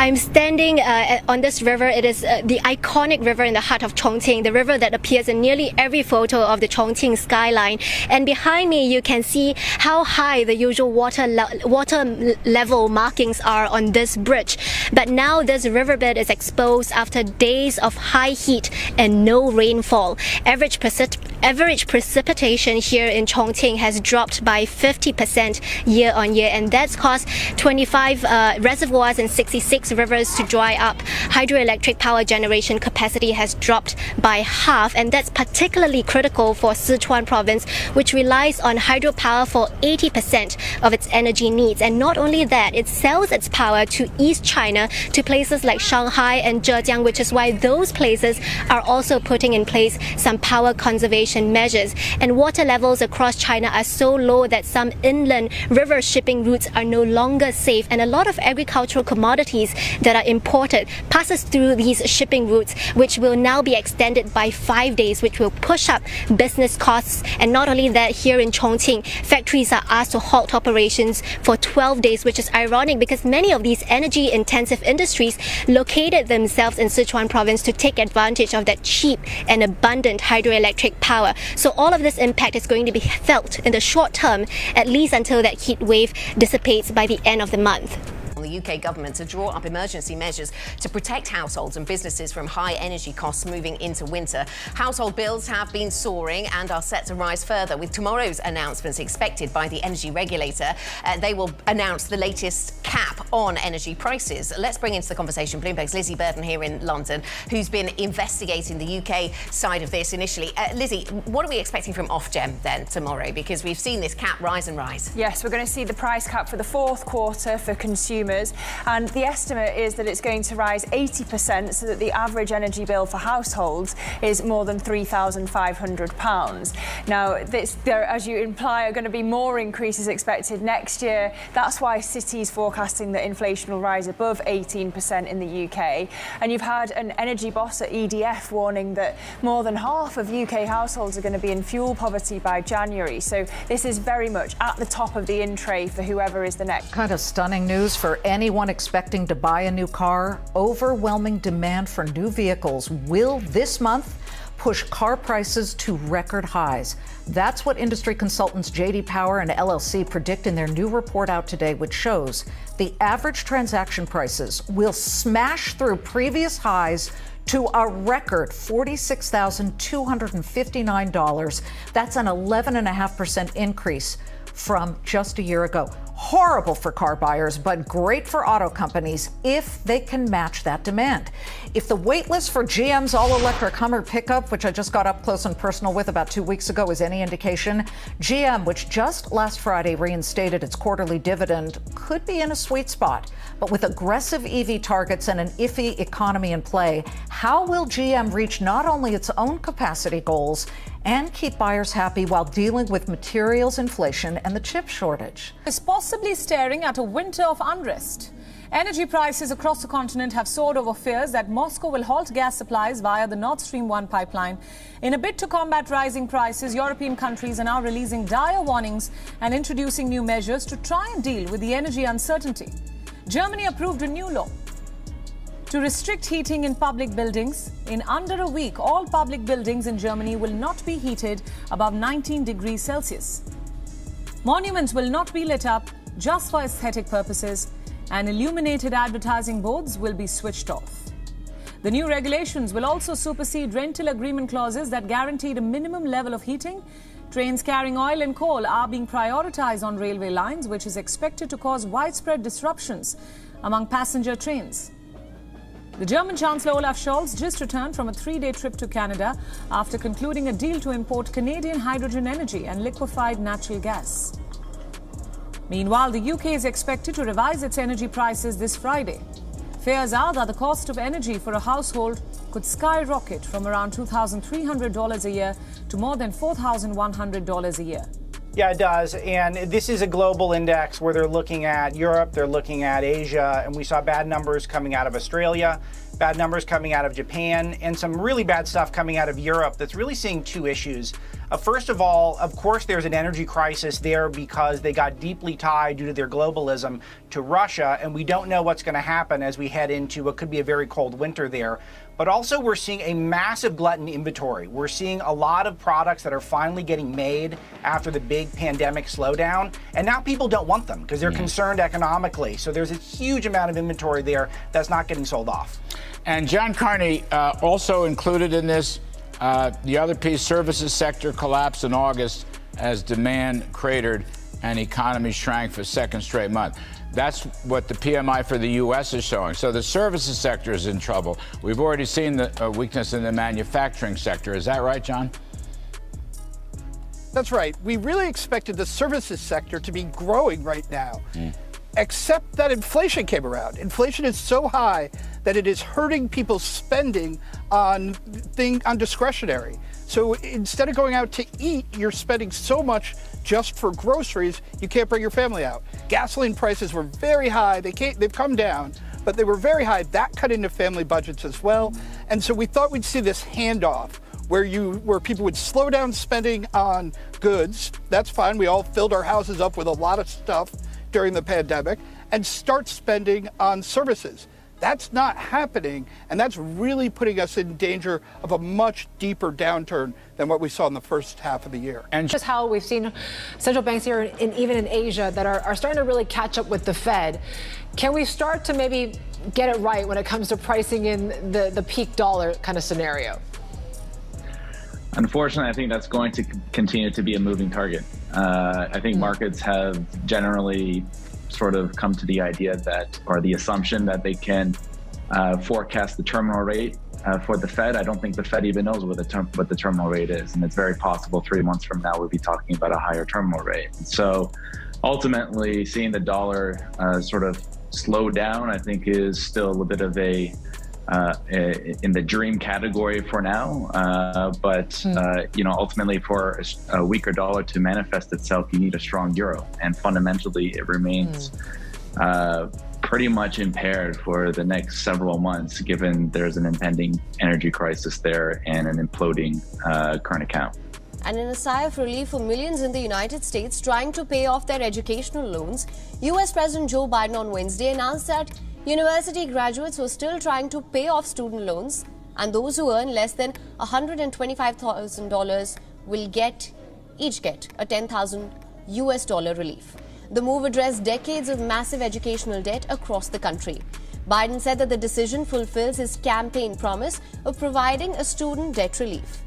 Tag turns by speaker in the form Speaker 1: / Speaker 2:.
Speaker 1: I'm standing on this river. It is the iconic river in the heart of Chongqing, the river that appears in nearly every photo of the Chongqing skyline. And behind me, you can see how high the usual water level markings are on this bridge. But now this riverbed is exposed after days of high heat and no rainfall. Average precipitation here in Chongqing has dropped by 50% year on year, and that's caused 25 reservoirs and 66 rivers to dry up. Hydroelectric power generation capacity has dropped by half, and that's particularly critical for Sichuan province, which relies on hydropower for 80% of its energy needs. And not only that, it sells its power to East China, to places like Shanghai and Zhejiang, which is why those places are also putting in place some power conservation measures. And water levels across China are so low that some inland river shipping routes are no longer safe, and a lot of agricultural commodities that are imported passes through these shipping routes, which will now be extended by 5 days, which will push up business costs. And not only that, here in Chongqing, factories are asked to halt operations for 12 days, which is ironic because many of these energy-intensive industries located themselves in Sichuan province to take advantage of that cheap and abundant hydroelectric power. So all of this impact is going to be felt in the short term, at least until that heat wave dissipates by the end of the month.
Speaker 2: The UK government to draw up emergency measures to protect households and businesses from high energy costs moving into winter. Household bills have been soaring and are set to rise further, with tomorrow's announcements expected by the energy regulator. They will announce the latest cap on energy prices. Let's bring into the conversation Bloomberg's Lizzie Burden here in London, who's been investigating the UK side of this initially. Lizzie, what are we expecting from Ofgem then tomorrow? Because we've seen this cap rise and rise.
Speaker 3: Yes, we're going to see the price cap for the fourth quarter for consumers. And the estimate is that it's going to rise 80%, so that the average energy bill for households is more than £3,500. Now, there, as you imply, are going to be more increases expected next year. That's why Citi's forecasting that inflation will rise above 18% in the UK. And you've had an energy boss at EDF warning that more than half of UK households are going to be in fuel poverty by January. So this is very much at the top of the in tray for whoever is the next.
Speaker 4: Kind of stunning news for anyone expecting to buy a new car. Overwhelming demand for new vehicles will this month push car prices to record highs. That's what industry consultants J.D. Power and LLC predict in their new report out today, which shows the average transaction prices will smash through previous highs to a record $46,259. That's an 11.5% increase from just a year ago. Horrible for car buyers, but great for auto companies if they can match that demand. If the wait list for GM's all-electric Hummer pickup, which I just got up close and personal with about 2 weeks ago, is any indication, GM, which just last Friday reinstated its quarterly dividend, could be in a sweet spot. But with aggressive EV targets and an iffy economy in play, how will GM reach not only its own capacity goals and keep buyers happy while dealing with materials inflation and the chip shortage?
Speaker 5: Is possibly staring at a winter of unrest. Energy prices across the continent have soared over fears that Moscow will halt gas supplies via the Nord Stream 1 pipeline. In a bid to combat rising prices, European countries are now releasing dire warnings and introducing new measures to try and deal with the energy uncertainty. Germany approved a new law to restrict heating in public buildings. In under a week, all public buildings in Germany will not be heated above 19 degrees Celsius. Monuments will not be lit up just for aesthetic purposes, and illuminated advertising boards will be switched off. The new regulations will also supersede rental agreement clauses that guaranteed a minimum level of heating. Trains carrying oil and coal are being prioritized on railway lines, which is expected to cause widespread disruptions among passenger trains. The German Chancellor Olaf Scholz just returned from a 3-day trip to Canada after concluding a deal to import Canadian hydrogen energy and liquefied natural gas. Meanwhile, the UK is expected to revise its energy prices this Friday. Fears are that the cost of energy for a household could skyrocket from around $2,300 a year to more than $4,100 a year.
Speaker 6: Yeah, it does. And this is a global index where they're looking at Europe, they're looking at Asia, and we saw bad numbers coming out of Australia, bad numbers coming out of Japan, and some really bad stuff coming out of Europe that's really seeing two issues. First of all, of course, there's an energy crisis there because they got deeply tied due to their globalism to Russia, and we don't know what's going to happen as we head into what could be a very cold winter there. But also we're seeing a massive glut in inventory. We're seeing a lot of products that are finally getting made after the big pandemic slowdown, and now people don't want them because they're concerned economically. So there's a huge amount of inventory there that's not getting sold off.
Speaker 7: And John Carney, also included in this, the other piece, services sector collapsed in August as demand cratered and economy shrank for second straight month. That's what the PMI for the U.S. is showing. So the services sector is in trouble. We've already seen the weakness in the manufacturing sector. Is that right, John?
Speaker 8: That's right. We really expected the services sector to be growing right now, except that inflation came around. Inflation is so high that it is hurting people's spending on discretionary. So instead of going out to eat, you're spending so much just for groceries, you can't bring your family out. Gasoline prices were very high. They've come down, but they were very high. That cut into family budgets as well. And so we thought we'd see this handoff where people would slow down spending on goods. That's fine. We all filled our houses up with a lot of stuff during the pandemic and start spending on services. That's not happening, and that's really putting us in danger of a much deeper downturn than what we saw in the first half of the year.
Speaker 9: And just how we've seen central banks here, even in Asia, that are starting to really catch up with the Fed. Can we start to maybe get it right when it comes to pricing in the peak dollar kind of scenario?
Speaker 10: Unfortunately, I think that's going to continue to be a moving target. I think markets have generally sort of come to the idea that, or the assumption that they can forecast the terminal rate for the Fed. I don't think the Fed even knows what the terminal rate is. And it's very possible 3 months from now we'll be talking about a higher terminal rate. So ultimately, seeing the dollar sort of slow down, I think is still a bit of in the dream category for now. But ultimately for a weaker dollar to manifest itself, you need a strong euro. And fundamentally, it remains pretty much impaired for the next several months, given there's an impending energy crisis there and an imploding current account.
Speaker 11: And in a sigh of relief for millions in the United States trying to pay off their educational loans, U.S. President Joe Biden on Wednesday announced that university graduates who are still trying to pay off student loans and those who earn less than $125,000 will each get a $10,000 relief. The move addressed decades of massive educational debt across the country. Biden said that the decision fulfills his campaign promise of providing a student debt relief.